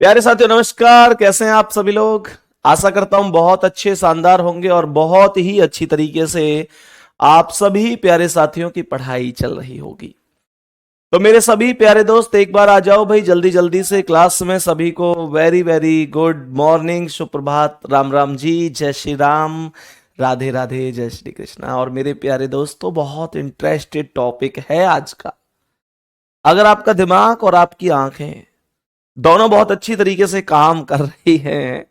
प्यारे साथियों नमस्कार। कैसे हैं आप सभी लोग। आशा करता हूं बहुत अच्छे शानदार होंगे और बहुत ही अच्छी तरीके से आप सभी प्यारे साथियों की पढ़ाई चल रही होगी। तो मेरे सभी प्यारे दोस्त एक बार आ जाओ भाई जल्दी जल्दी से क्लास में। सभी को वेरी वेरी गुड मॉर्निंग, सुप्रभात, राम राम जी, जय श्री राम, राधे राधे, जय श्री कृष्णा। और मेरे प्यारे दोस्तों बहुत इंटरेस्टेड टॉपिक है आज का। अगर आपका दिमाग और आपकी आंखें दोनों बहुत अच्छी तरीके से काम कर रही हैं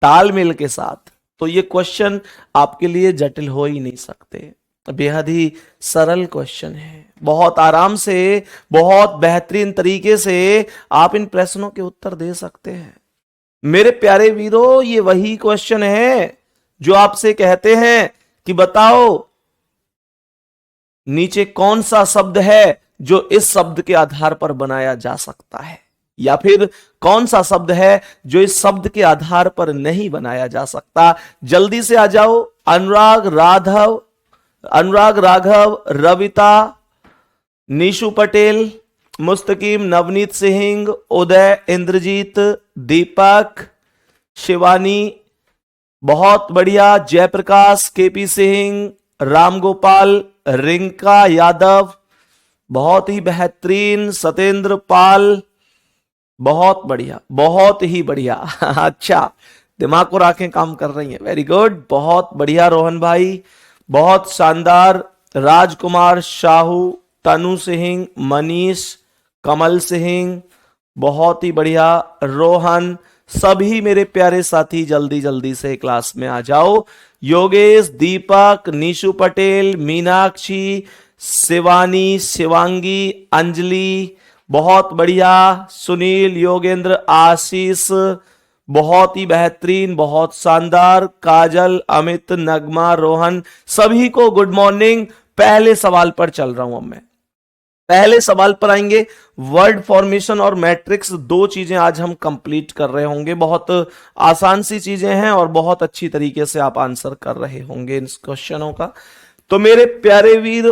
तालमेल के साथ, तो ये क्वेश्चन आपके लिए जटिल हो ही नहीं सकते। बेहद ही सरल क्वेश्चन है। बहुत आराम से, बहुत बेहतरीन तरीके से आप इन प्रश्नों के उत्तर दे सकते हैं। मेरे प्यारे वीरों, ये वही क्वेश्चन है जो आपसे कहते हैं कि बताओ नीचे कौन सा शब्द है जो इस शब्द के आधार पर बनाया जा सकता है, या फिर कौन सा शब्द है जो इस शब्द के आधार पर नहीं बनाया जा सकता। जल्दी से आ जाओ। अनुराग राघव, रविता, नीशु पटेल, मुस्तकीम, नवनीत सिंह, उदय, इंद्रजीत, दीपक, शिवानी, बहुत बढ़िया, जयप्रकाश, केपी सिंह, रामगोपाल, रिंका यादव, बहुत ही बेहतरीन, सतेंद्र पाल, बहुत बढ़िया, बहुत ही बढ़िया। अच्छा, दिमाग और आंखें काम कर रही हैं, वेरी गुड, बहुत बढ़िया रोहन भाई, बहुत शानदार। राजकुमार साहू, तनु सिंह, मनीष, कमल सिंह, बहुत ही बढ़िया। रोहन, सभी मेरे प्यारे साथी जल्दी जल्दी से क्लास में आ जाओ। योगेश, दीपक, नीशु पटेल, मीनाक्षी, शिवानी, शिवांगी, अंजलि, बहुत बढ़िया। सुनील, योगेंद्र, आशीष, बहुत ही बेहतरीन, बहुत शानदार। काजल, अमित, नगमा, रोहन, सभी को गुड मॉर्निंग। पहले सवाल पर चल रहा हूं अब मैं। पहले सवाल पर आएंगे। वर्ड फॉर्मेशन और मैट्रिक्स, दो चीजें आज हम कंप्लीट कर रहे होंगे। बहुत आसान सी चीजें हैं और बहुत अच्छी तरीके से आप आंसर कर रहे होंगे इन क्वेश्चनों का। तो मेरे प्यारे वीर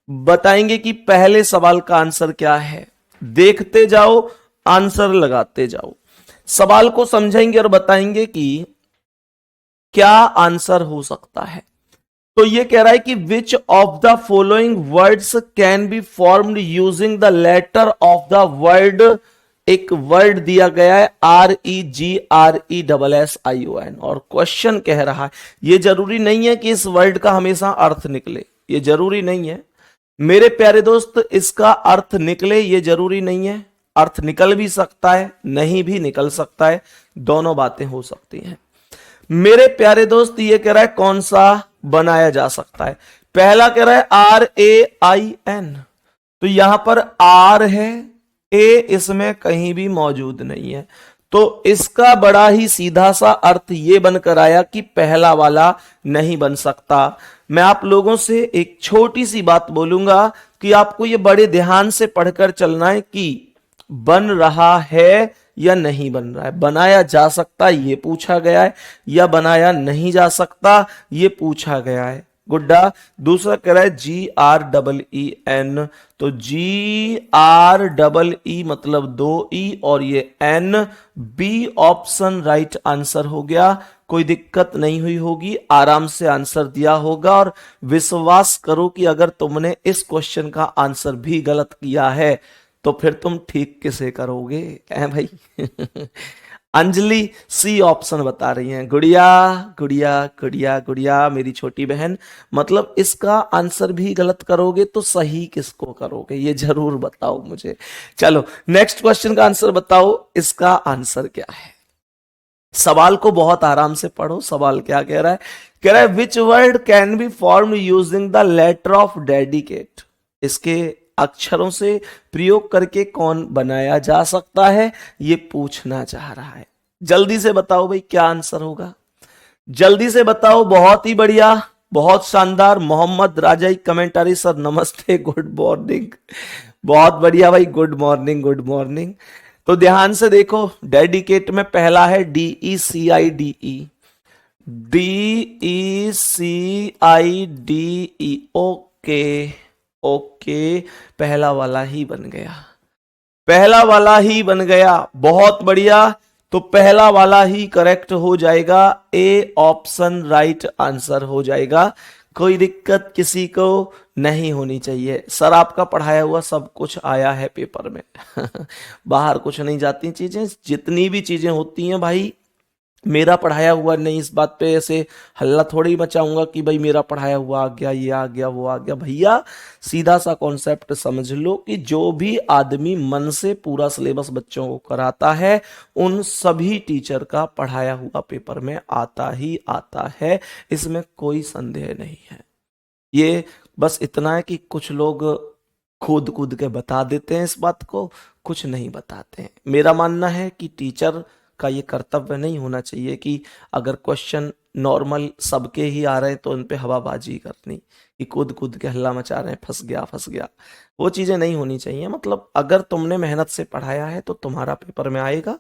बताएंगे कि पहले सवाल का आंसर क्या है। देखते जाओ, आंसर लगाते जाओ। सवाल को समझेंगे और बताएंगे कि क्या आंसर हो सकता है। तो ये कह रहा है कि which of the following words can be formed using the letter of the word. एक वर्ड दिया गया है REGRESSION और क्वेश्चन कह रहा है, ये जरूरी नहीं है कि इस वर्ड का हमेशा अर्थ निकले, ये जरूरी नहीं है मेरे प्यारे दोस्त। इसका अर्थ निकले ये जरूरी नहीं है। अर्थ निकल भी सकता है, नहीं भी निकल सकता है, दोनों बातें हो सकती हैं। मेरे प्यारे दोस्त ये कह रहा है कौन सा बनाया जा सकता है। पहला कह रहा है RAIN, तो यहां पर आर है, ए इसमें कहीं भी मौजूद नहीं है, तो इसका बड़ा ही सीधा सा अर्थ ये बनकर आया कि पहला वाला नहीं बन सकता। मैं आप लोगों से एक छोटी सी बात बोलूंगा कि आपको ये बड़े ध्यान से पढ़कर चलना है कि बन रहा है या नहीं बन रहा है। बनाया जा सकता ये पूछा गया है या बनाया नहीं जा सकता ये पूछा गया है। गुड्डा। दूसरा कह रहा है GREEN, तो GREE मतलब 2 E और ये N, B option right answer हो गया। कोई दिक्कत नहीं हुई होगी, आराम से आंसर दिया होगा। और विश्वास करो कि अगर तुमने इस क्वेश्चन का आंसर भी गलत किया है तो फिर तुम ठीक किसे करोगे है भाई। अंजलि सी ऑप्शन बता रही हैं। गुड़िया गुड़िया गुड़िया गुड़िया मेरी छोटी बहन, मतलब इसका आंसर भी गलत करोगे तो सही किसको करोगे ये जरूर बताओ मुझे। चलो नेक्स्ट क्वेश्चन का आंसर बताओ, इसका आंसर क्या है। सवाल को बहुत आराम से पढ़ो। सवाल क्या कह रहा है, कह रहा है which word can be formed using the letter of dedicate. इसके अक्षरों से प्रयोग करके कौन बनाया जा सकता है ये पूछना चाह रहा है। जल्दी से बताओ भाई क्या आंसर होगा, जल्दी से बताओ। बहुत ही बढ़िया, बहुत शानदार। मोहम्मद राजाई कमेंटारी सर नमस्ते, गुड मॉर्निंग। बहुत बढ़िया भाई, गुड मॉर्निंग गुड मॉर्निंग। तो ध्यान से देखो, डेडिकेट में पहला है DECIDE, DECIDE, ओके ओके, पहला वाला ही बन गया। पहला वाला ही बन गया, बहुत बढ़िया। तो पहला वाला ही करेक्ट हो जाएगा, ए ऑप्शन राइट आंसर हो जाएगा। कोई दिक्कत किसी को नहीं होनी चाहिए। सर आपका पढ़ाया हुआ सब कुछ आया है पेपर में बाहर कुछ नहीं जाती चीजें, जितनी भी चीजें होती हैं भाई मेरा पढ़ाया हुआ नहीं, इस बात पे ऐसे हल्ला थोड़ी मचाऊंगा कि भाई मेरा पढ़ाया हुआ आ गया, ये आ गया, वो आ गया। भैया सीधा सा कॉन्सेप्ट समझ लो कि जो भी आदमी मन से पूरा सिलेबस बच्चों को कराता है उन सभी टीचर का पढ़ाया हुआ पेपर में आता ही आता है, इसमें कोई संदेह नहीं है। ये बस इतना है कि कुछ लोग खुद कूद के बता देते हैं इस बात को, कुछ नहीं बताते हैं। मेरा मानना है कि टीचर का ये कर्तव्य नहीं होना चाहिए कि अगर क्वेश्चन नॉर्मल सबके ही आ रहे हैं तो उन पे हवाबाजी करनी, कि कूद कूद के हल्ला मचा रहे हैं, फंस गया फंस गया। वो चीजें नहीं होनी चाहिए। मतलब अगर तुमने मेहनत से पढ़ाया है तो तुम्हारा पेपर में आएगा।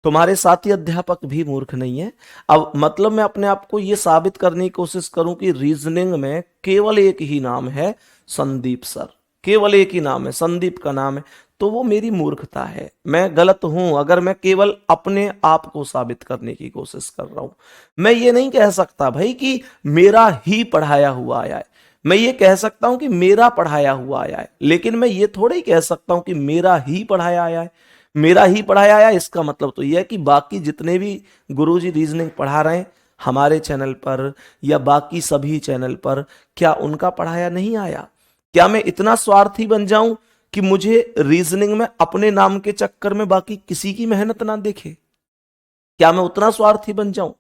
तुम्हारे साथी अध्यापक भी मूर्ख नहीं है। अब मतलब मैं अपने आप को ये साबित करने की कोशिश करूं कि रीजनिंग में केवल एक ही नाम है, संदीप सर, केवल एक ही नाम है, संदीप का नाम है, तो वो मेरी मूर्खता है। मैं गलत हूं अगर मैं केवल अपने आप को साबित करने की कोशिश कर रहा हूं। मैं ये नहीं कह सकता भाई कि मेरा ही पढ़ाया हुआ आया है। मैं ये कह सकता हूं कि मेरा पढ़ाया हुआ आया है, लेकिन मैं ये थोड़ा ही कह सकता हूं कि मेरा ही पढ़ाया आया है। मेरा ही पढ़ाया आया इसका मतलब तो यह है कि बाकी जितने भी गुरुजी रीजनिंग पढ़ा रहे हैं हमारे चैनल पर या बाकी सभी चैनल पर, क्या उनका पढ़ाया नहीं आया? क्या मैं इतना स्वार्थी बन जाऊं कि मुझे रीजनिंग में अपने नाम के चक्कर में बाकी किसी की मेहनत ना देखे? क्या मैं उतना स्वार्थी बन जाऊं?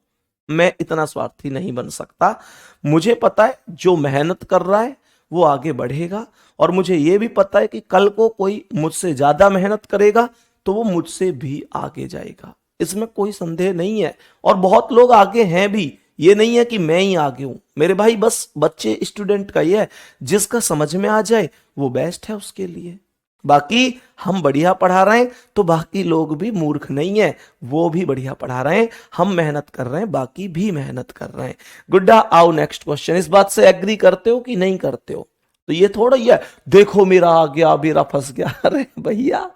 मैं इतना स्वार्थी नहीं बन सकता। मुझे पता है जो मेहनत कर रहा है वो आगे बढ़ेगा, और मुझे यह भी पता है कि कल को कोई मुझसे ज्यादा मेहनत करेगा तो वो मुझसे भी आगे जाएगा, इसमें कोई संदेह नहीं है। और बहुत लोग आगे हैं भी, ये नहीं है कि मैं ही आगे हूं मेरे भाई। बस बच्चे स्टूडेंट का ये है, जिसका समझ में आ जाए वो बेस्ट है उसके लिए। बाकी हम बढ़िया पढ़ा रहे हैं तो बाकी लोग भी मूर्ख नहीं है, वो भी बढ़िया पढ़ा रहे हैं। हम मेहनत कर रहे हैं, बाकी भी मेहनत कर रहे हैं। गुड्डा आओ नेक्स्ट क्वेश्चन। इस बात से एग्री करते हो कि नहीं करते हो? तो ये थोड़ा ही है देखो मेरा आ गया मेरा फंस गया। अरे भैया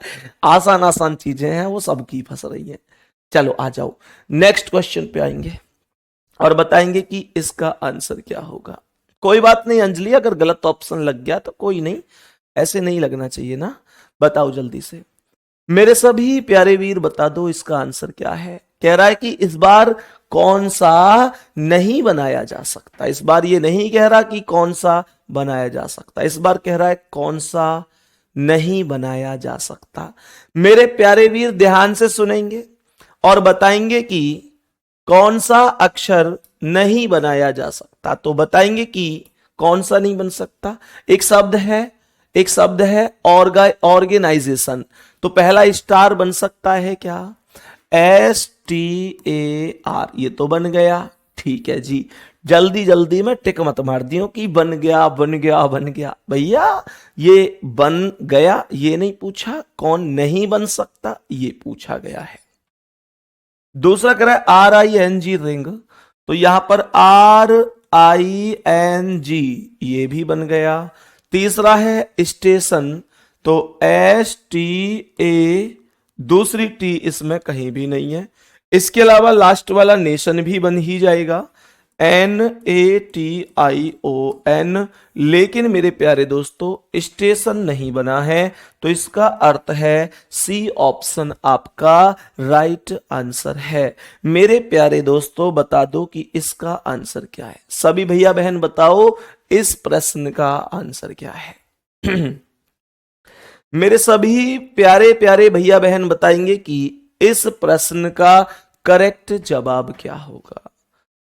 आसान आसान चीजें हैं, वो सबकी फंस रही हैं। चलो आ जाओ नेक्स्ट क्वेश्चन पे आएंगे और बताएंगे कि इसका आंसर क्या होगा। कोई बात नहीं अंजलि, अगर गलत ऑप्शन लग गया तो कोई नहीं, ऐसे नहीं लगना चाहिए ना। बताओ जल्दी से मेरे सभी प्यारे वीर, बता दो इसका आंसर क्या है। कह रहा है कि इस बार कौन सा नहीं बनाया जा सकता। इस बार ये नहीं कह रहा कि कौन सा बनाया जा सकता, इस बार कह रहा है कौन सा नहीं बनाया जा सकता। मेरे प्यारे वीर ध्यान से सुनेंगे और बताएंगे कि कौन सा अक्षर नहीं बनाया जा सकता। तो बताएंगे कि कौन सा नहीं बन सकता। एक शब्द है, एक शब्द है ऑर्गेनाइजेशन। तो पहला स्टार बन सकता है क्या? STAR, ये तो बन गया। ठीक है जी, जल्दी जल्दी में टिक मत मार दियो कि बन गया बन गया बन गया। भैया ये बन गया, ये नहीं पूछा कौन नहीं बन सकता, ये पूछा गया है। दूसरा कह रहा है RING रिंग, तो यहां पर RING ये भी बन गया। तीसरा है स्टेशन, तो STA, दूसरी टी इसमें कहीं भी नहीं है। इसके अलावा लास्ट वाला नेशन भी बन ही जाएगा, NATION। लेकिन मेरे प्यारे दोस्तों स्टेशन नहीं बना है, तो इसका अर्थ है सी ऑप्शन आपका राइट आंसर है। मेरे प्यारे दोस्तों बता दो कि इसका आंसर क्या है। सभी भैया बहन बताओ इस प्रश्न का आंसर क्या है। मेरे सभी प्यारे प्यारे भैया बहन बताएंगे कि इस प्रश्न का करेक्ट जवाब क्या होगा।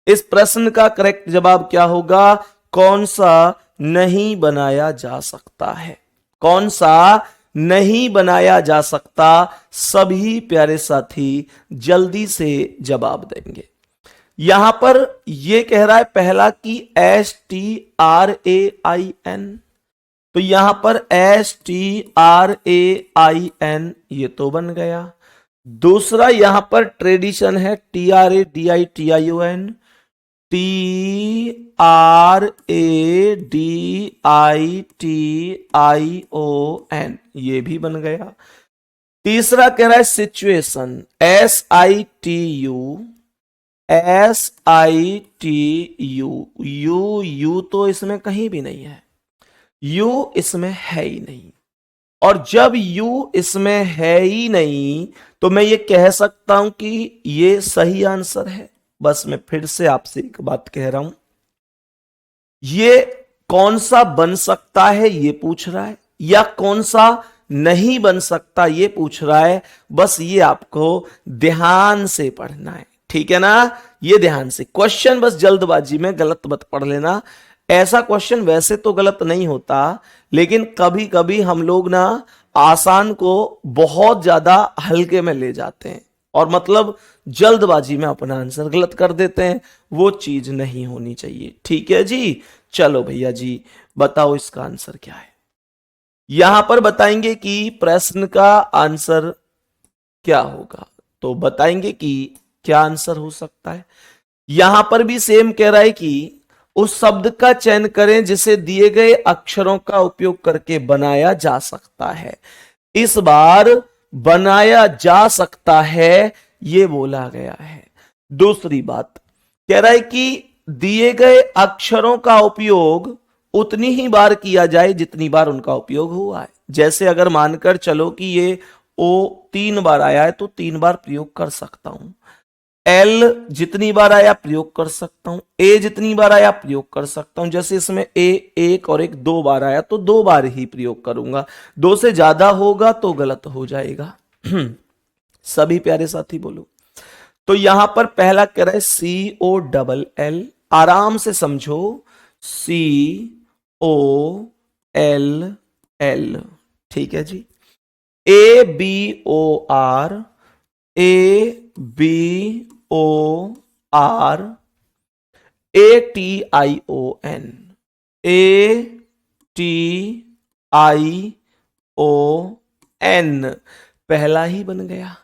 इस प्रश्न का करेक्ट जवाब क्या होगा? कौन सा नहीं बनाया जा सकता है, कौन सा नहीं बनाया जा सकता। सभी प्यारे साथी जल्दी से जवाब देंगे। यहां पर यह कह रहा है पहला कि STRAIN, तो यहां पर STRAIN ये तो बन गया। दूसरा यहां पर ट्रेडिशन है TRADITION, TRADITION ये भी बन गया। तीसरा कह रहा है सिचुएशन, SITU, यू तो इसमें कहीं भी नहीं है, यू इसमें है ही नहीं। और जब यू इसमें है ही नहीं तो मैं ये कह सकता हूं कि ये सही आंसर है। बस मैं फिर से आपसे एक बात कह रहा हूं, ये कौन सा बन सकता है ये पूछ रहा है, या कौन सा नहीं बन सकता ये पूछ रहा है। बस ये आपको ध्यान से पढ़ना है, ठीक है ना। ये ध्यान से क्वेश्चन, बस जल्दबाजी में गलत मत पढ़ लेना। ऐसा क्वेश्चन वैसे तो गलत नहीं होता, लेकिन कभी कभी हम लोग ना आसान को बहुत ज्यादा हल्के में ले जाते हैं और मतलब जल्दबाजी में अपना आंसर गलत कर देते हैं। वो चीज नहीं होनी चाहिए, ठीक है जी। चलो भैया जी बताओ इसका आंसर क्या है। यहां पर बताएंगे कि प्रश्न का आंसर क्या होगा, तो बताएंगे कि क्या आंसर हो सकता है। यहां पर भी सेम कह रहा है कि उस शब्द का चयन करें जिसे दिए गए अक्षरों का उपयोग करके बनाया जा सकता है। इस बार बनाया जा सकता है ये बोला गया है। दूसरी बात कह रहा है कि दिए गए अक्षरों का उपयोग उतनी ही बार किया जाए जितनी बार उनका उपयोग हुआ है। जैसे अगर मानकर चलो कि ये ओ 3 बार आया है तो 3 बार प्रयोग कर सकता हूं, एल जितनी बार आया प्रयोग कर सकता हूं, ए जितनी बार आया प्रयोग कर सकता हूं। जैसे इसमें ए एक और एक 2 बार आया तो 2 बार ही प्रयोग करूंगा, 2 से ज्यादा होगा तो गलत हो जाएगा। सभी प्यारे साथी बोलो। तो यहां पर पहला कह रहा है COLL, आराम से समझो, COLL, ठीक है जी। ABOR, ATION, पहला ही बन गया।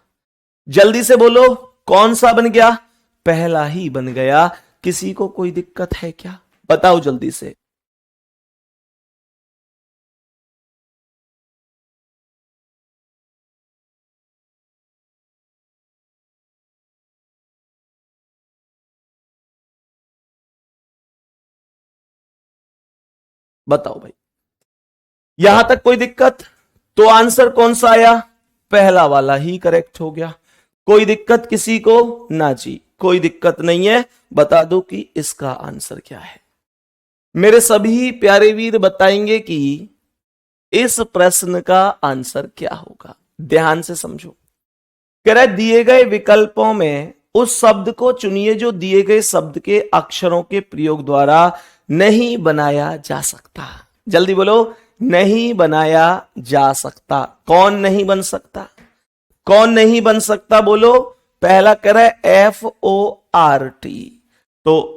जल्दी से बोलो कौन सा बन गया, पहला ही बन गया। किसी को कोई दिक्कत है क्या, बताओ जल्दी से। बताओ भाई, यहां तक कोई दिक्कत? तो आंसर कौन सा आया, पहला वाला ही करेक्ट हो गया। कोई दिक्कत किसी को ना जी, कोई दिक्कत नहीं है। बता दो कि इसका आंसर क्या है। मेरे सभी प्यारे वीर बताएंगे कि इस प्रश्न का आंसर क्या होगा। ध्यान से समझो, कह रहा है दिए गए विकल्पों में उस शब्द को चुनिए जो दिए गए शब्द के अक्षरों के प्रयोग द्वारा नहीं बनाया जा सकता। जल्दी बोलो, नहीं बनाया जा सकता। कौन नहीं बन सकता, कौन नहीं बन सकता बोलो। पहला कह रहा है FORT, तो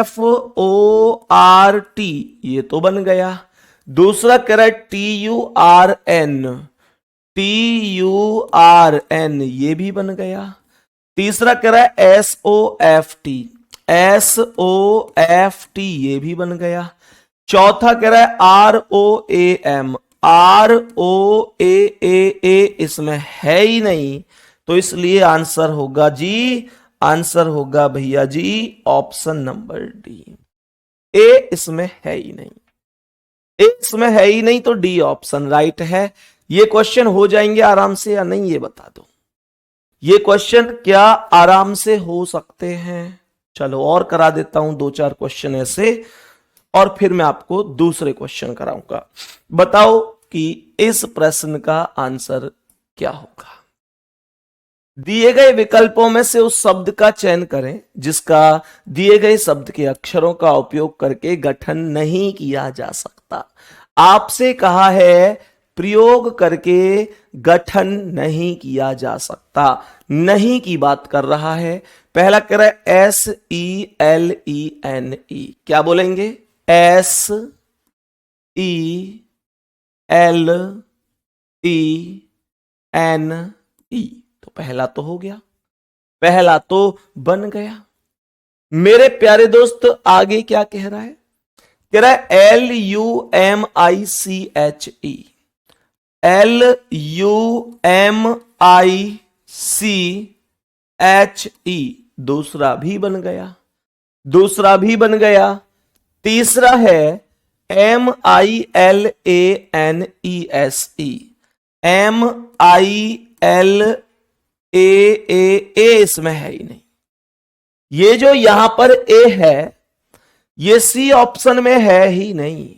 FORT ये तो बन गया। दूसरा कह रहा है TURN ये भी बन गया। तीसरा कह रहा है SOFT ये भी बन गया। चौथा कह रहा है ROAM इसमें है ही नहीं, तो इसलिए आंसर होगा जी, आंसर होगा भैया जी ऑप्शन नंबर डी। ए इसमें है ही नहीं, ए इसमें है ही नहीं, तो डी ऑप्शन राइट है। ये क्वेश्चन हो जाएंगे आराम से या नहीं ये बता दो। ये क्वेश्चन क्या आराम से हो सकते हैं? चलो और करा देता हूं 2-4 क्वेश्चन ऐसे, और फिर मैं आपको दूसरे क्वेश्चन कराऊंगा। बताओ कि इस प्रश्न का आंसर क्या होगा। दिए गए विकल्पों में से उस शब्द का चयन करें जिसका दिए गए शब्द के अक्षरों का उपयोग करके गठन नहीं किया जा सकता। आपसे कहा है प्रयोग करके गठन नहीं किया जा सकता, नहीं की बात कर रहा है। पहला कह रहा है SELENE, क्या बोलेंगे, SELENE, तो पहला तो हो गया, पहला तो बन गया। मेरे प्यारे दोस्त आगे क्या कह रहा है, कह रहा है LUMICHE, LUMICHE, दूसरा भी बन गया, दूसरा भी बन गया। तीसरा है MILANESE, MILAA, इसमें है ही नहीं। ये जो यहां पर ए है ये सी ऑप्शन में है ही नहीं,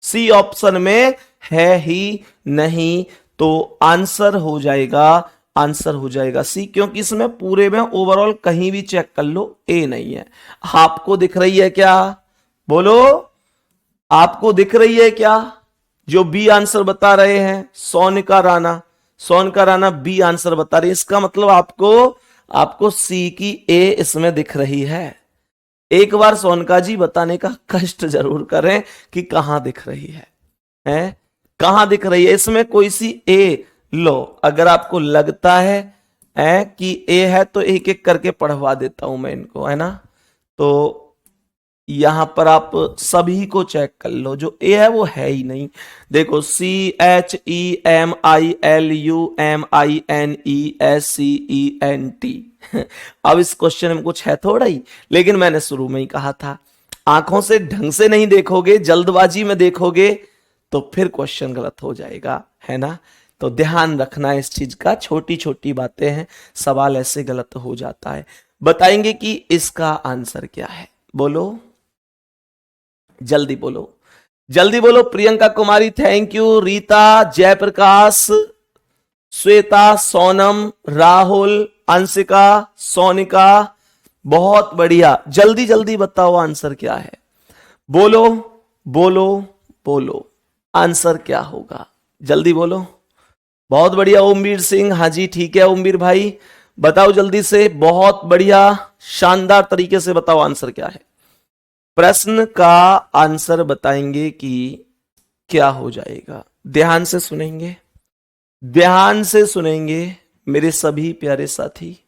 सी ऑप्शन में है ही नहीं, तो आंसर हो जाएगा, आंसर हो जाएगा सी, क्योंकि इसमें पूरे में ओवरऑल कहीं भी चेक कर लो ए नहीं है। आपको दिख रही है क्या? बोलो, आपको दिख रही है क्या? जो बी आंसर बता रहे हैं सोनिका राणा, सोनिका राणा बी आंसर बता रही है, इसका मतलब आपको सी की ए इसमें दिख रही है। एक बार सोनिका जी बताने का कष्ट जरूर करें कि कहां दिख रही है, कहां दिख रही है इसमें कोई सी ए। लो, अगर आपको लगता है कि ए है तो एक एक करके पढ़वा देता हूं मैं इनको, है ना। तो यहां पर आप सभी को चेक कर लो, जो ए है वो है ही नहीं। देखो CHEMILUMINESCENT। अब इस क्वेश्चन में कुछ है थोड़ा ही, लेकिन मैंने शुरू में ही कहा था, आंखों से ढंग से नहीं देखोगे, जल्दबाजी में देखोगे तो फिर क्वेश्चन गलत हो जाएगा, है ना। तो ध्यान रखना इस चीज का, छोटी छोटी बातें हैं, सवाल ऐसे गलत हो जाता है। बताएंगे कि इसका आंसर क्या है, बोलो जल्दी बोलो, जल्दी बोलो। प्रियंका कुमारी थैंक यू, रीता, जयप्रकाश, श्वेता, सोनम, राहुल, अंशिका, सोनिका, बहुत बढ़िया। जल्दी जल्दी बताओ आंसर क्या है, बोलो बोलो बोलो, आंसर क्या होगा, जल्दी बोलो। बहुत बढ़िया ओमवीर सिंह, हाँ जी ठीक है ओमवीर भाई, बताओ जल्दी से, बहुत बढ़िया, शानदार तरीके से बताओ आंसर क्या है। प्रश्न का आंसर बताएंगे कि क्या हो जाएगा, ध्यान से सुनेंगे, ध्यान से सुनेंगे मेरे सभी प्यारे साथी।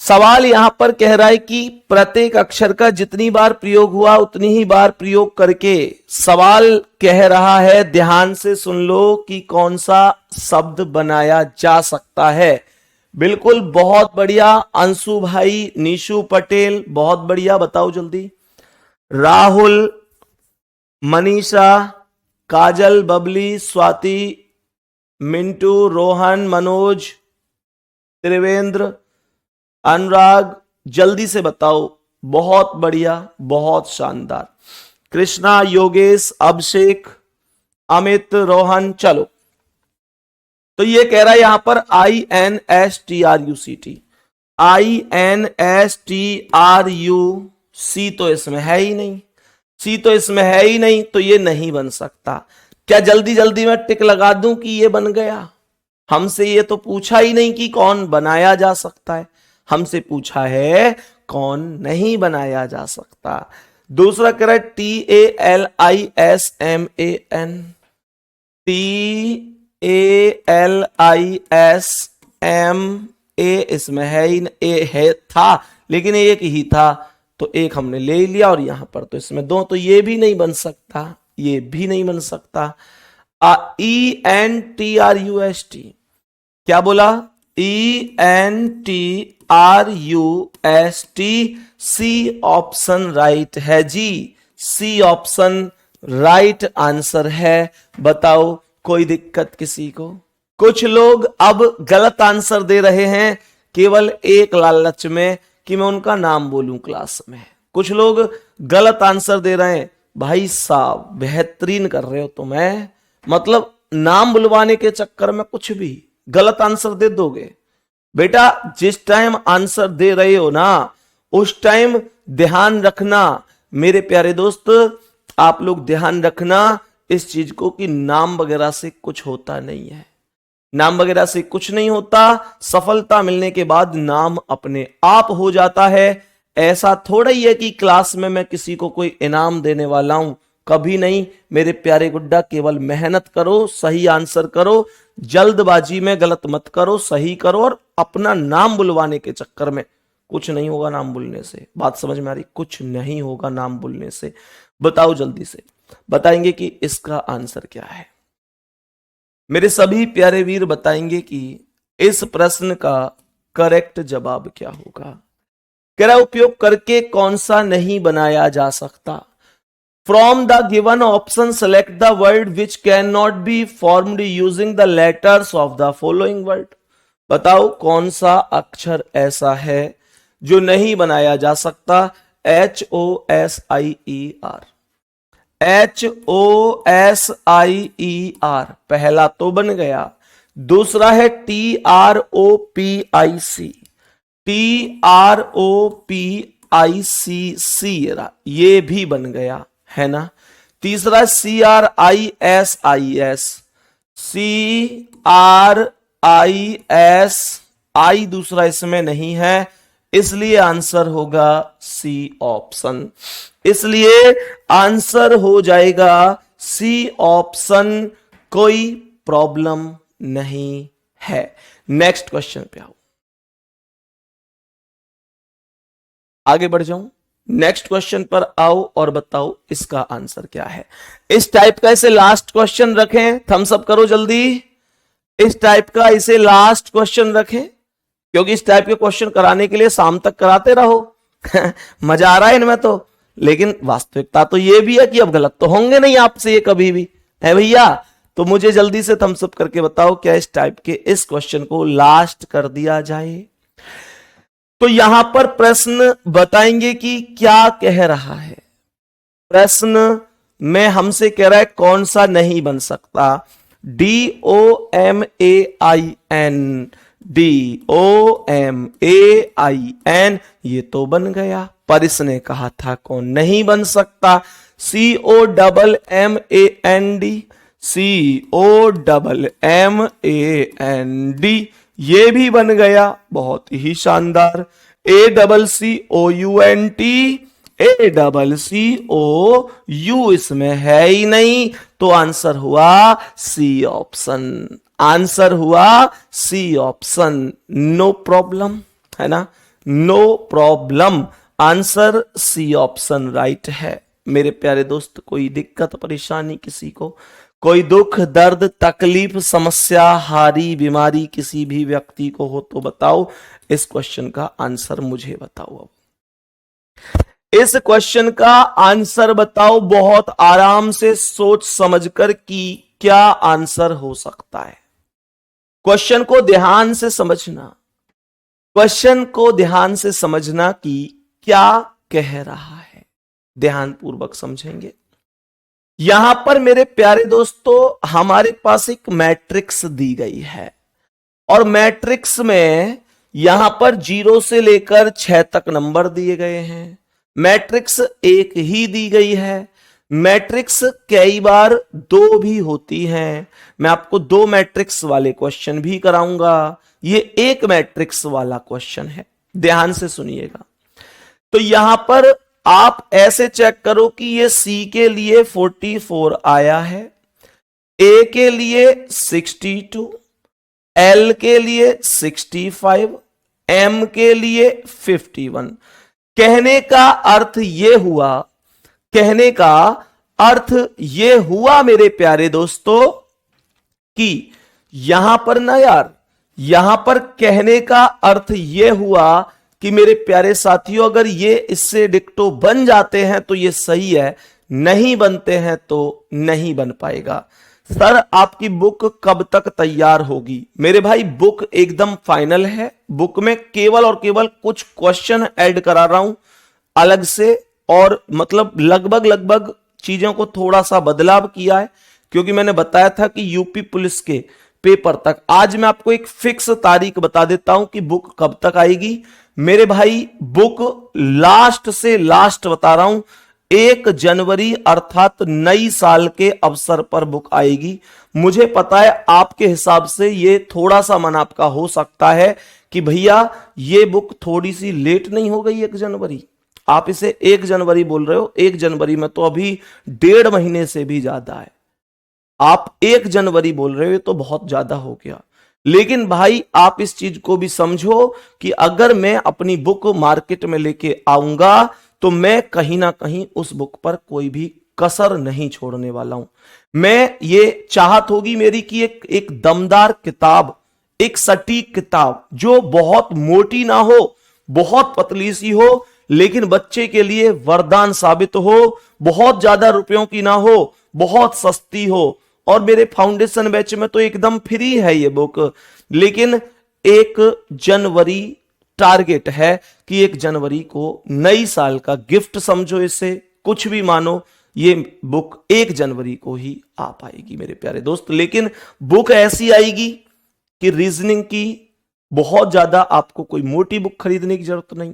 सवाल यहां पर कह रहा है कि प्रत्येक अक्षर का जितनी बार प्रयोग हुआ उतनी ही बार प्रयोग करके, सवाल कह रहा है, ध्यान से सुन लो कि कौन सा शब्द बनाया जा सकता है। बिल्कुल बहुत बढ़िया अंशु भाई, निशु पटेल, बहुत बढ़िया, बताओ जल्दी। राहुल, मनीषा, काजल, बबली, स्वाति, मिंटू, रोहन, मनोज, त्रिवेंद्र, अनुराग, जल्दी से बताओ, बहुत बढ़िया, बहुत शानदार। कृष्णा, योगेश, अभिषेक, अमित, रोहन, चलो। तो ये कह रहा है यहां पर INSTRUCT, INSTRUC, तो इसमें है ही नहीं, सी तो इसमें है ही नहीं, तो ये नहीं बन सकता। क्या जल्दी जल्दी में टिक लगा दूं कि ये बन गया? हमसे ये तो पूछा ही नहीं कि कौन बनाया जा सकता है, हमसे पूछा है कौन नहीं बनाया जा सकता। दूसरा कह रहा है TALISMAN, TALISMA, इसमें है ही, ए है था लेकिन एक ही था तो एक हमने ले लिया, और यहां पर तो इसमें दो, तो ये भी नहीं बन सकता, ये भी नहीं बन सकता। ENTRUST, क्या बोला? ENTRUST, सी ऑप्शन राइट है जी, सी ऑप्शन राइट आंसर है। बताओ कोई दिक्कत किसी को? कुछ लोग अब गलत आंसर दे रहे हैं केवल एक लालच में कि मैं उनका नाम बोलूं क्लास में। कुछ लोग गलत आंसर दे रहे हैं, भाई साहब बेहतरीन कर रहे हो तुम्हें, मतलब नाम बुलवाने के चक्कर में कुछ भी गलत आंसर दे दोगे। बेटा जिस टाइम आंसर दे रहे हो ना उस टाइम ध्यान रखना मेरे प्यारे दोस्त, आप लोग ध्यान रखना इस चीज को कि नाम वगैरह से कुछ होता नहीं है, नाम वगैरह से कुछ नहीं होता। सफलता मिलने के बाद नाम अपने आप हो जाता है। ऐसा थोड़ा ही है कि क्लास में मैं किसी को कोई इनाम देने वाला हूं, कभी नहीं मेरे प्यारे गुड्डा। केवल मेहनत करो, सही आंसर करो, जल्दबाजी में गलत मत करो, सही करो, और अपना नाम बुलवाने के चक्कर में कुछ नहीं होगा नाम बोलने से। बात समझ में आ रही? कुछ नहीं होगा नाम बोलने से। बताओ जल्दी से, बताएंगे कि इसका आंसर क्या है। मेरे सभी प्यारे वीर बताएंगे कि इस प्रश्न का करेक्ट जवाब क्या होगा। कह रहा उपयोग करके कौन सा नहीं बनाया जा सकता। From the given option select the word which can not be formed using the letters of the following word. बताओ कौन सा अक्षर ऐसा है जो नहीं बनाया जा सकता। HOSIER, HOSIER पहला तो बन गया। दूसरा है TROPIC, TROPICC ये भी बन गया है ना। तीसरा CRISIS, CRISI दूसरा इसमें नहीं है, इसलिए आंसर होगा सी ऑप्शन। इसलिए आंसर हो जाएगा सी ऑप्शन, कोई प्रॉब्लम नहीं है। नेक्स्ट क्वेश्चन पे आओ, आगे बढ़ जाऊं। नेक्स्ट क्वेश्चन पर आओ और बताओ इसका आंसर क्या है। इस टाइप का इसे लास्ट क्वेश्चन रखें, थम्स अप करो जल्दी। इस टाइप का इसे लास्ट क्वेश्चन रखें, क्योंकि इस टाइप के क्वेश्चन कराने के लिए शाम तक कराते रहो मजा आ रहा है इनमें तो, लेकिन वास्तविकता तो ये भी है कि अब गलत तो होंगे नहीं आपसे ये कभी भी, है भैया। तो मुझे जल्दी से थम्स अप करके बताओ क्या इस टाइप के इस क्वेश्चन को लास्ट कर दिया जाए। तो यहां पर प्रश्न बताएंगे कि क्या कह रहा है। प्रश्न में हमसे कह रहा है कौन सा नहीं बन सकता। DOMAIN, DOMAIN ये तो बन गया, पर इसने कहा था कौन नहीं बन सकता। COMMAND ये भी बन गया, बहुत ही शानदार। ACCOUNT इसमें है ही नहीं, तो आंसर हुआ सी ऑप्शन। आंसर हुआ सी ऑप्शन, नो प्रॉब्लम, है ना, no problem. Answer C option right है। मेरे प्यारे दोस्त, कोई दिक्कत परेशानी किसी को, कोई दुख दर्द तकलीफ समस्या हारी बीमारी किसी भी व्यक्ति को हो तो बताओ। इस क्वेश्चन का आंसर मुझे बताओ। अब इस क्वेश्चन का आंसर बताओ बहुत आराम से सोच समझकर कि क्या आंसर हो सकता है। क्वेश्चन को ध्यान से समझना, क्वेश्चन को ध्यान से समझना कि क्या कह रहा है, ध्यान पूर्वक समझेंगे। यहां पर मेरे प्यारे दोस्तों हमारे पास एक मैट्रिक्स दी गई है, और मैट्रिक्स में यहां पर 0 से लेकर 6 तक नंबर दिए गए हैं। मैट्रिक्स एक ही दी गई है। मैट्रिक्स कई बार 2 भी होती हैं। मैं आपको 2 मैट्रिक्स वाले क्वेश्चन भी कराऊंगा। ये एक मैट्रिक्स वाला क्वेश्चन है, ध्यान से सुनिएगा। तो यहां पर आप ऐसे चेक करो कि ये सी के लिए 44 आया है, ए के लिए 62, एल के लिए 65, एम के लिए 51। कहने का अर्थ ये हुआ, कहने का अर्थ ये हुआ मेरे प्यारे दोस्तों कि यहां पर ना यार, यहां पर कहने का अर्थ ये हुआ कि मेरे प्यारे साथियों अगर ये इससे डिक्टो बन जाते हैं तो ये सही है, नहीं बनते हैं तो नहीं बन पाएगा। सर आपकी बुक कब तक तैयार होगी? मेरे भाई बुक एकदम फाइनल है। बुक में केवल और केवल कुछ क्वेश्चन ऐड करा रहा हूं अलग से, और मतलब लगभग चीजों को थोड़ा सा बदलाव किया है, क्योंकि मैंने बताया था कि यूपी पुलिस के पेपर तक। आज मैं आपको एक फिक्स तारीख बता देता हूं कि बुक कब तक आएगी। मेरे भाई बुक लास्ट से लास्ट बता रहा हूं, 1 जनवरी अर्थात नई साल के अवसर पर बुक आएगी। मुझे पता है आपके हिसाब से ये थोड़ा सा मन आपका हो सकता है कि भैया ये बुक थोड़ी सी लेट नहीं हो गई 1 जनवरी। आप इसे 1 जनवरी बोल रहे हो, 1 जनवरी में तो अभी 1.5 महीने से भी ज्यादा है। आप 1 जनवरी बोल रहे हो तो बहुत ज्यादा हो गया। लेकिन भाई आप इस चीज को भी समझो कि अगर मैं अपनी बुक मार्केट में लेके आऊंगा तो मैं कहीं ना कहीं उस बुक पर कोई भी कसर नहीं छोड़ने वाला हूं। मैं ये चाहत होगी मेरी कि एक दमदार किताब, एक सटीक किताब जो बहुत मोटी ना हो, बहुत पतली सी हो, लेकिन बच्चे के लिए वरदान साबित हो, बहुत ज्यादा रुपयों की ना हो, बहुत सस्ती हो। और मेरे फाउंडेशन बैच में तो एकदम फ्री है ये बुक, लेकिन 1 जनवरी टारगेट है कि 1 जनवरी को नई साल का गिफ्ट समझो इसे, कुछ भी मानो, ये बुक 1 जनवरी को ही आ पाएगी मेरे प्यारे दोस्त। लेकिन बुक ऐसी आएगी कि रीजनिंग की बहुत ज्यादा आपको कोई मोटी बुक खरीदने की जरूरत नहीं,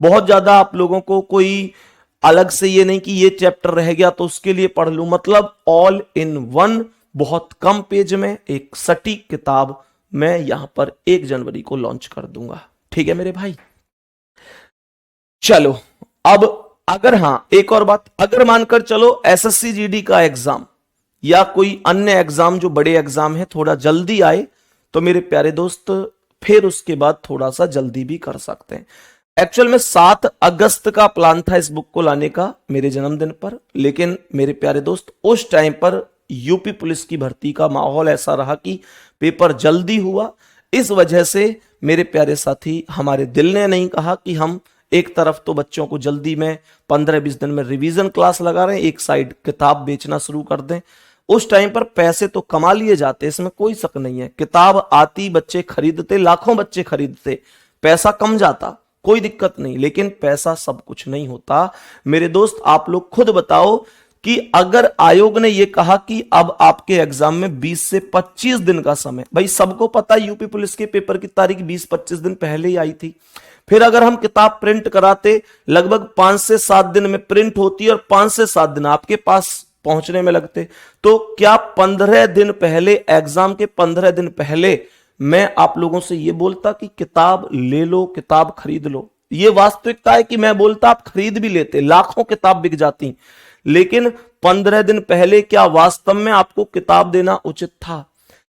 बहुत ज्यादा आप लोगों को कोई अलग से ये नहीं कि ये चैप्टर रह गया तो उसके लिए पढ़ लूं, मतलब ऑल इन वन, बहुत कम पेज में एक सटीक किताब मैं यहां पर 1 जनवरी को लॉन्च कर दूंगा। ठीक है मेरे भाई, चलो अब अगर, हां एक और बात, अगर मानकर चलो एसएससी जीडी का एग्जाम या कोई अन्य एग्जाम जो बड़े एग्जाम है थोड़ा जल्दी आए, तो मेरे प्यारे दोस्त फिर उसके बाद थोड़ा सा जल्दी भी कर सकते हैं। एक्चुअल में 7 अगस्त का प्लान था इस बुक को लाने का मेरे जन्मदिन पर, लेकिन मेरे प्यारे दोस्त उस टाइम पर यूपी पुलिस की भर्ती का माहौल ऐसा रहा कि पेपर जल्दी हुआ। इस वजह से मेरे प्यारे साथी, हमारे दिल ने नहीं कहा कि हम एक तरफ तो बच्चों को जल्दी में 15-20 दिन में रिवीजन क्लास लगा रहे हैं, एक साइड किताब बेचना शुरू कर दें। उस टाइम पर पैसे तो कमा लिए जाते, इसमें कोई शक नहीं है, किताब आती, बच्चे खरीदते, लाखों बच्चे खरीदते, पैसा कम जाता, कोई दिक्कत नहीं, लेकिन पैसा सब कुछ नहीं होता मेरे दोस्त। आप लोग खुद बताओ कि अगर आयोग ने यह कहा कि अब आपके एग्जाम में 20 से 25 दिन का समय, भाई सबको पता है यूपी पुलिस के पेपर की तारीख 20-25 दिन पहले ही आई थी, फिर अगर हम किताब प्रिंट कराते लगभग 5 से 7 दिन में प्रिंट होती और 5 से 7 दिन आपके पास पहुंचने में लगते, तो क्या 15 दिन पहले, एग्जाम के 15 दिन पहले मैं आप लोगों से यह बोलता कि किताब ले लो, किताब खरीद लो? यह वास्तविकता है कि मैं बोलता आप खरीद भी लेते, लाखों किताब बिक जाती, लेकिन 15 दिन पहले क्या वास्तव में आपको किताब देना उचित था?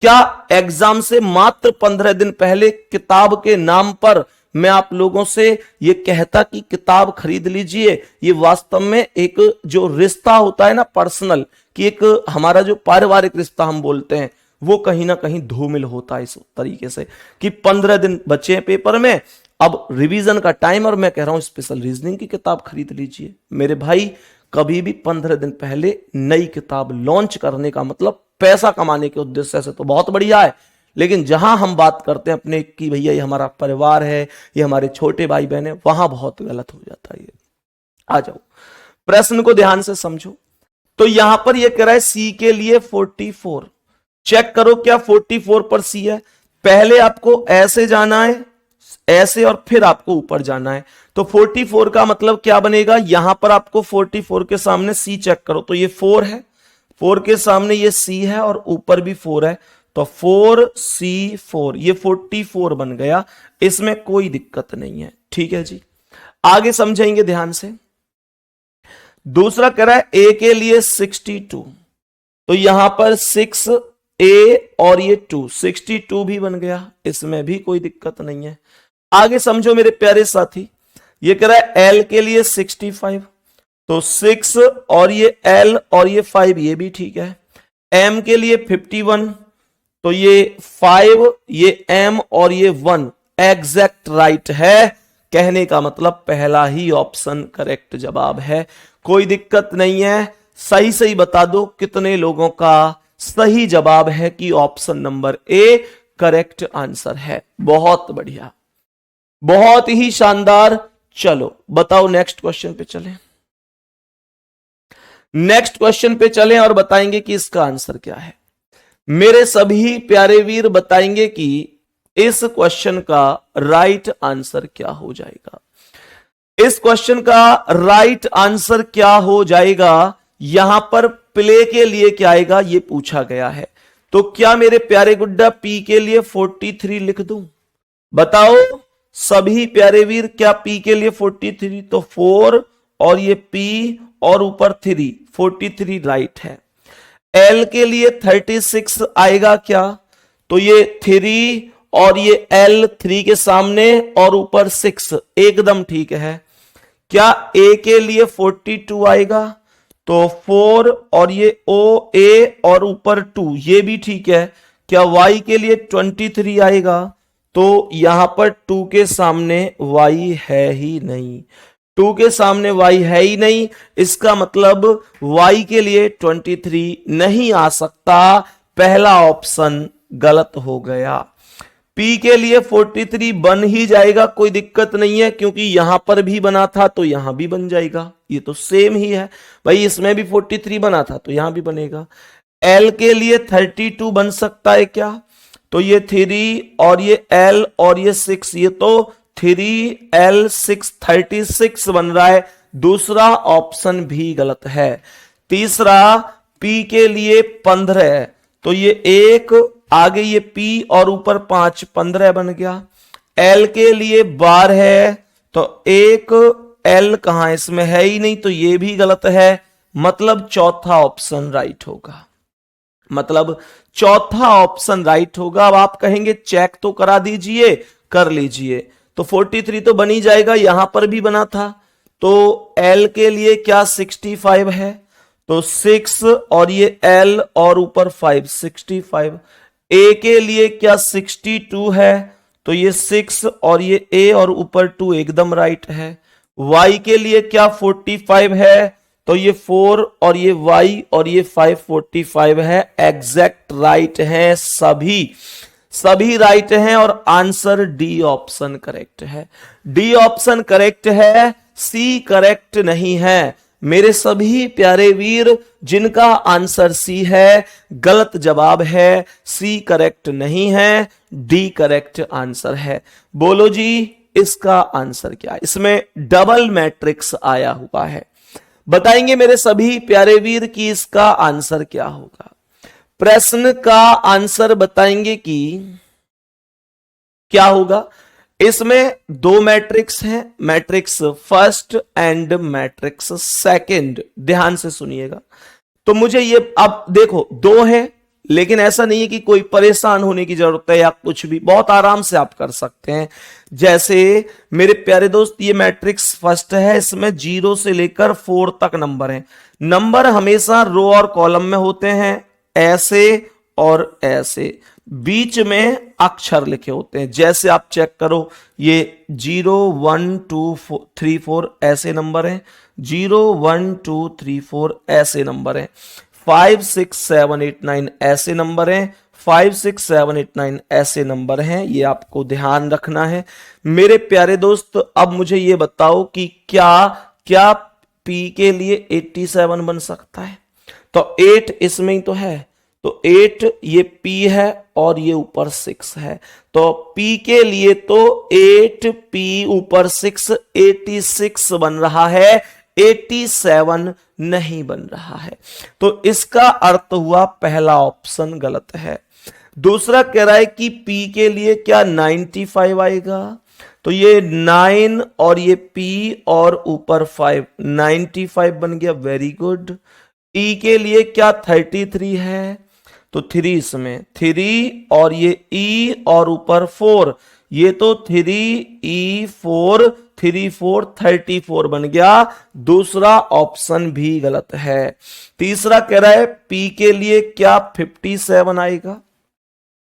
क्या एग्जाम से मात्र 15 दिन पहले किताब के नाम पर मैं आप लोगों से ये कहता कि किताब खरीद लीजिए? ये वास्तव में एक जो रिश्ता होता है ना पर्सनल, कि एक हमारा जो पारिवारिक रिश्ता हम बोलते हैं, वो कहीं ना कहीं धूमिल होता है इस तरीके से कि 15 दिन बचे हैं पेपर में, अब रिवीजन का टाइम, और मैं कह रहा हूं स्पेशल रीजनिंग की किताब खरीद लीजिए। मेरे भाई, कभी भी 15 दिन पहले नई किताब लॉन्च करने का मतलब पैसा कमाने के उद्देश्य से तो बहुत बढ़िया है, लेकिन जहां हम बात करते हैं अपने कि भैया ये हमारा परिवार है, ये हमारे छोटे भाई बहन है, वहां बहुत गलत हो जाता है ये। आ जाओ, प्रश्न को ध्यान से समझो। तो यहां पर ये कह रहा है सी के लिए 44, चेक करो क्या 44 पर सी है। पहले आपको ऐसे जाना है, ऐसे, और फिर आपको ऊपर जाना है। तो 44 का मतलब क्या बनेगा? यहां पर आपको 44 के सामने सी चेक करो, तो ये 4 है, 4 के सामने ये सी है और ऊपर भी 4 है, तो 4C4, ये 44 बन गया, इसमें कोई दिक्कत नहीं है। ठीक है जी, आगे समझेंगे ध्यान से। दूसरा कह रहा है ए के लिए 62, तो यहां पर 6A और ये 2, 62 भी बन गया, इसमें भी कोई दिक्कत नहीं है। आगे समझो मेरे प्यारे साथी, ये कह रहा है L के लिए 65, तो 6 और ये L और ये 5, ये भी ठीक है। M के लिए 51, तो ये 5, ये M और ये 1 एग्जैक्ट राइट है। कहने का मतलब पहला ही ऑप्शन करेक्ट जवाब है, कोई दिक्कत नहीं है। सही सही बता दो कितने लोगों का सही जवाब है कि option number A correct answer है। बहुत बढ़िया, बहुत ही शानदार। चलो बताओ, नेक्स्ट क्वेश्चन पे चलें, नेक्स्ट क्वेश्चन पे चलें और बताएंगे कि इसका आंसर क्या है। मेरे सभी प्यारे वीर बताएंगे कि इस क्वेश्चन का राइट आंसर क्या हो जाएगा। इस क्वेश्चन का राइट आंसर क्या हो जाएगा, यहां पर प्ले के लिए क्या आएगा ये पूछा गया है। तो क्या मेरे प्यारे गुड्डा पी के लिए 43 लिख दूं? बताओ सभी प्यारे वीर, क्या पी के लिए 43? तो 4 और ये पी और ऊपर 3, 43 राइट है। L के लिए 36 आएगा क्या? तो ये 3 और ये L 3 के सामने और ऊपर 6, एकदम ठीक है। क्या A के लिए 42 आएगा? तो 4 और ये ओ ए और ऊपर 2, ये भी ठीक है। क्या y के लिए 23 आएगा? तो यहां पर 2 के सामने y है ही नहीं, 2 के सामने y है ही नहीं, इसका मतलब y के लिए 23 नहीं आ सकता। पहला ऑप्शन गलत हो गया। P के लिए 43 बन ही जाएगा, कोई दिक्कत नहीं है, क्योंकि यहां पर भी बना था तो यहां भी बन जाएगा, ये तो सेम ही है भाई, इसमें भी 43 बना था तो यहां भी बनेगा। L के लिए 32 बन सकता है क्या? तो ये 3 और ये L और ये 6, ये तो 3L 6 36 बन रहा है। दूसरा ऑप्शन भी गलत है। तीसरा P के लिए 15, तो ये एक आगे ये P और ऊपर 5, 15 बन गया। L के लिए 12 है, तो एक L कहां, इसमें है ही नहीं, तो ये भी गलत है। मतलब चौथा ऑप्शन राइट होगा, मतलब चौथा ऑप्शन राइट होगा। अब आप कहेंगे चेक तो करा दीजिए, कर लीजिए, तो 43 तो बन ही जाएगा, यहां पर भी बना था। तो L के लिए क्या 65 है, तो 6 और ये L और ऊपर 5, 65। A के लिए क्या 62 है, तो ये 6 और ये A और ऊपर 2 एकदम राइट है। Y के लिए क्या 45 है, तो ये 4 और ये Y और ये 5 45 है, एग्जैक्ट राइट है, सभी राइट हैं और आंसर डी ऑप्शन करेक्ट है। डी ऑप्शन करेक्ट है, सी करेक्ट नहीं है। मेरे सभी प्यारे वीर, जिनका आंसर सी है, गलत जवाब है, सी करेक्ट नहीं है, डी करेक्ट आंसर है। बोलो जी, इसका आंसर क्या है? इसमें डबल मैट्रिक्स आया हुआ है, बताएंगे मेरे सभी प्यारे वीर कि इसका आंसर क्या होगा। प्रश्न का आंसर बताएंगे कि क्या होगा। इसमें दो मैट्रिक्स हैं, matrix first and matrix second. ध्यान से सुनिएगा। तो मुझे ये, अब देखो दो है, लेकिन ऐसा नहीं है कि कोई परेशान होने की जरूरत है या कुछ भी, बहुत आराम से आप कर सकते हैं। जैसे मेरे प्यारे दोस्त, ये मैट्रिक्स फर्स्ट है, इसमें 0 से लेकर 4 तक नंबर हैं। नंबर हमेशा रो और कॉलम में होते हैं, ऐसे और ऐसे, बीच में अक्षर लिखे होते हैं। जैसे आप चेक करो, ये 0 1 2 3 4 ऐसे नंबर हैं, 0 1 2 3 4 ऐसे नंबर हैं, 5 6 7 8 9 ऐसे नंबर हैं, 5 6 7 8 9 ऐसे नंबर हैं। ये आपको ध्यान रखना है मेरे प्यारे दोस्त। अब मुझे ये बताओ कि क्या P के लिए 87 बन सकता है? तो 8 इसमें ही तो है, तो 8 ये P है और ये ऊपर 6 है, तो P के लिए तो 8P ऊपर 6 86 बन रहा है, 87 नहीं बन रहा है। तो इसका अर्थ हुआ पहला ऑप्शन गलत है। दूसरा कह रहा है कि P के लिए क्या 95 आएगा, तो ये 9 और ये P और ऊपर 5, 95 बन गया, वेरी गुड। E के लिए क्या 33 है, तो 3 इसमें 3 और ये E और ऊपर 4, ये तो 3E 4 3 4 34 बन गया। दूसरा ऑप्शन भी गलत है। तीसरा कह रहा है P के लिए क्या 57 आएगा,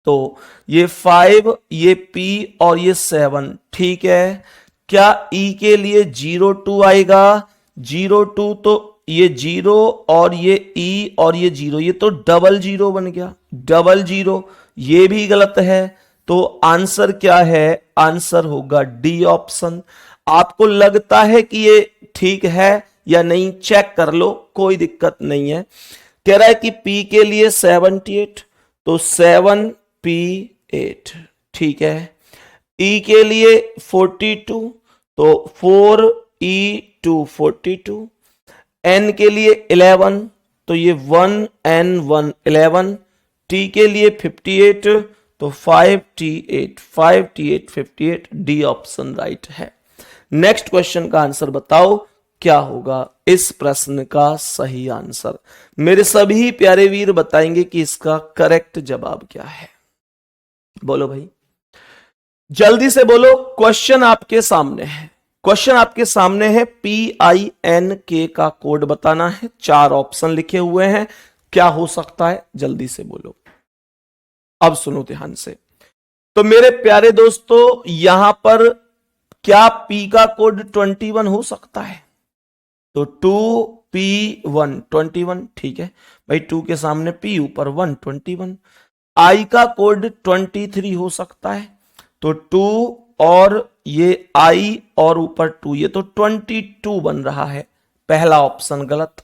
तो ये 5 ये P और ये 7 ठीक है। क्या E के लिए 02 आएगा, 02 तो ये 0 और ये E और ये 0, ये तो 00 बन गया, 00, ये भी गलत है। तो आंसर क्या है? आंसर होगा डी ऑप्शन। आपको लगता है कि ये ठीक है या नहीं, चेक कर लो, कोई दिक्कत नहीं है। कह रहा है कि P के लिए 78, तो 7P8 ठीक है। E के लिए 42, तो 4E2 42। N के लिए 11, तो ये 1N1 11। T के लिए 58, तो 5T8 58। डी ऑप्शन राइट है। नेक्स्ट क्वेश्चन का आंसर बताओ क्या होगा इस प्रश्न का सही आंसर। मेरे सभी प्यारे वीर बताएंगे कि इसका करेक्ट जवाब क्या है। बोलो भाई, जल्दी से बोलो, क्वेश्चन आपके सामने है। क्वेश्चन आपके सामने है, PINK का कोड बताना है। 4 ऑप्शन लिखे हुए हैं, क्या हो सकता है जल्दी से बोलो। अब सुनो ध्यान से। तो मेरे प्यारे दोस्तों, यहां पर क्या P का कोड 21 हो सकता है? तो 2P1 21, ठीक है भाई, 2 के सामने P ऊपर 1 21। I का कोड 23 हो सकता है, तो 2 और ये I और ऊपर 2, ये तो 22 बन रहा है। पहला ऑप्शन गलत।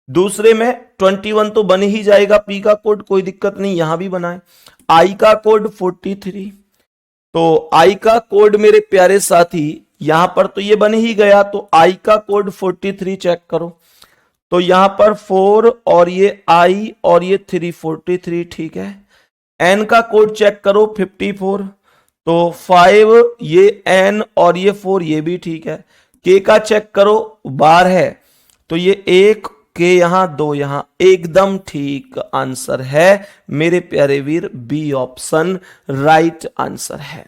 दूसरे में 21 तो बन ही जाएगा, P का कोड कोई दिक्कत नहीं, यहां भी बनाए। I का कोड 43, तो I का कोड मेरे प्यारे साथी यहां पर तो ये बन ही गया, तो I का कोड 43 चेक करो। तो यहां पर 4 और ये I और ये 3, 43, ठीक है। N का कोड चेक करो 54, तो 5 ये N और ये 4, ये भी ठीक है। K का चेक करो 12 है, तो ये 1 के यहां 2 यहां, एकदम ठीक आंसर है मेरे प्यारे वीर। बी ऑप्शन राइट आंसर है।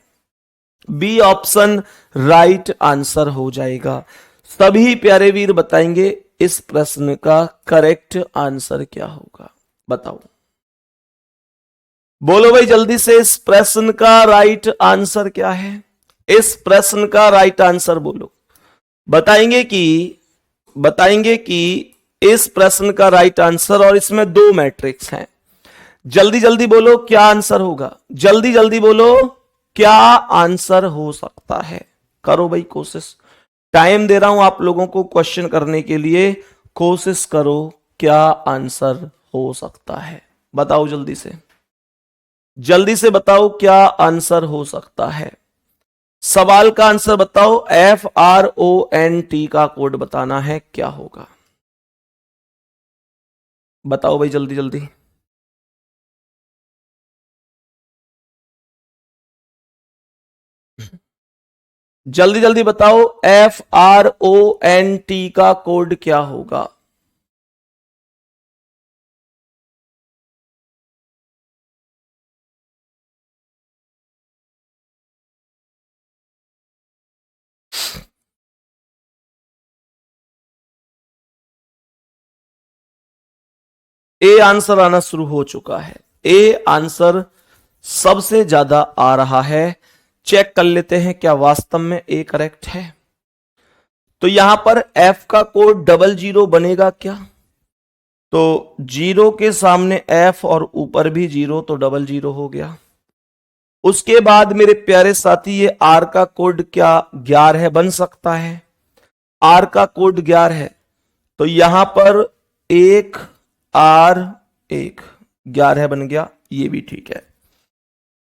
बी ऑप्शन राइट आंसर हो जाएगा। सभी प्यारे वीर बताएंगे इस प्रश्न का करेक्ट आंसर क्या होगा, बताओ। बोलो भाई जल्दी से, इस प्रश्न का राइट आंसर क्या है? इस प्रश्न का राइट आंसर बोलो। बताएंगे कि इस प्रश्न का राइट आंसर, और इसमें 2 मैट्रिक्स हैं। जल्दी जल्दी बोलो क्या आंसर होगा, जल्दी जल्दी बोलो क्या आंसर हो सकता है। करो भाई कोशिश, टाइम दे रहा हूं आप लोगों को क्वेश्चन करने के लिए, कोशिश करो क्या आंसर हो सकता है। बताओ जल्दी से बताओ क्या आंसर हो सकता है। सवाल का आंसर बताओ। FRONT का कोड बताना है, क्या होगा बताओ भाई जल्दी जल्दी। जल्दी जल्दी बताओ, FRONT का कोड क्या होगा? ए आंसर आना शुरू हो चुका है। ए आंसर सबसे ज्यादा आ रहा है। चेक कर लेते हैं क्या वास्तव में ए करेक्ट है। तो यहां पर F का कोड 00 बनेगा क्या? तो 0 के सामने F और ऊपर भी 0, तो 00 हो गया। उसके बाद मेरे प्यारे साथी ये R का कोड क्या 11 बन सकता है? R का कोड 11 है, तो यहां पर 1 R 1 11 बन गया, ये भी ठीक है।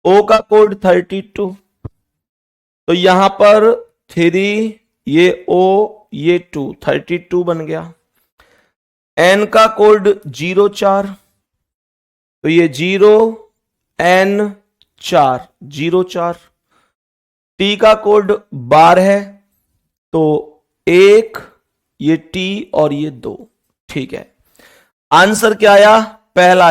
O का कोड 32, तो यहां पर 3 ये O ये 2 32 बन गया। N का कोड 04, तो ये 0 N 4 04। T का कोड 12 है, तो 1 ये T और ये 2, ठीक है। आंसर क्या आया? पहला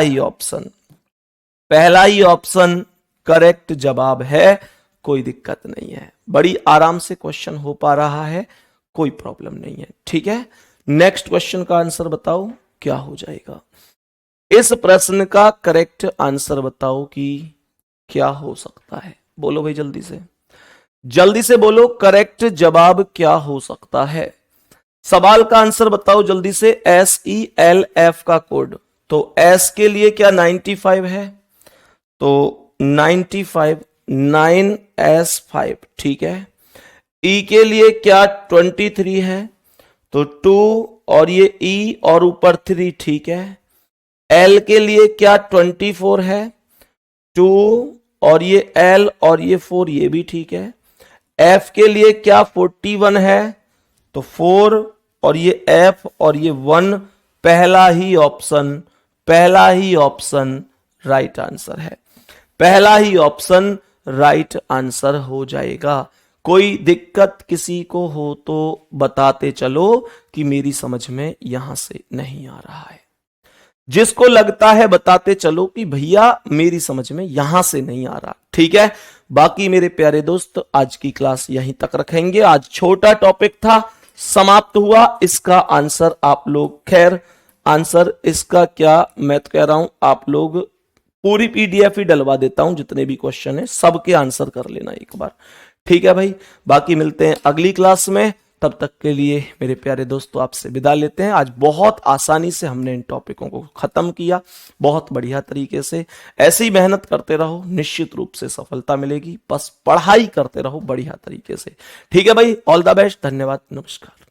ही ऑप्शन करेक्ट जवाब है, कोई दिक्कत नहीं है। बड़ी आराम से क्वेश्चन हो पा रहा है, कोई प्रॉब्लम नहीं है, ठीक है। नेक्स्ट क्वेश्चन का आंसर बताओ क्या हो जाएगा। इस प्रश्न का करेक्ट आंसर बताओ कि क्या हो सकता है। बोलो भाई जल्दी से बोलो करेक्ट जवाब क्या हो सकता है। सवाल का आंसर बताओ जल्दी से। SELF का कोड, तो S के लिए क्या 95 है? तो 95 9S5, ठीक है। E के लिए क्या 23 है? तो 2 और ये E और ऊपर 3, ठीक है। L के लिए क्या 24 है? 2 और ये L और ये 4, ये भी ठीक है। F के लिए क्या 41 है? तो 4 और ये F और ये 1, पहला ही ऑप्शन राइट आंसर है। पहला ही ऑप्शन राइट आंसर हो जाएगा। कोई दिक्कत किसी को हो तो बताते चलो कि मेरी समझ में यहां से नहीं आ रहा है। जिसको लगता है बताते चलो कि भैया मेरी समझ में यहां से नहीं आ रहा, ठीक है। बाकी मेरे प्यारे दोस्त आज की क्लास यहीं तक रखेंगे। आज छोटा टॉपिक था, समाप्त हुआ। इसका आंसर आप लोग, खैर आंसर इसका क्या मैं तो कह रहा हूं, आप लोग पूरी पीडीएफ ही डलवा देता हूं, जितने भी क्वेश्चन है सबके आंसर कर लेना एक बार, ठीक है भाई। बाकी मिलते हैं अगली क्लास में, तब तक के लिए मेरे प्यारे दोस्तों आपसे विदा लेते हैं। आज बहुत आसानी से हमने इन टॉपिकों को खत्म किया, बहुत बढ़िया तरीके से। ऐसे ही मेहनत करते रहो, निश्चित रूप से सफलता मिलेगी। बस पढ़ाई करते रहो बढ़िया तरीके से, ठीक है भाई। ऑल द बेस्ट, धन्यवाद, नमस्कार।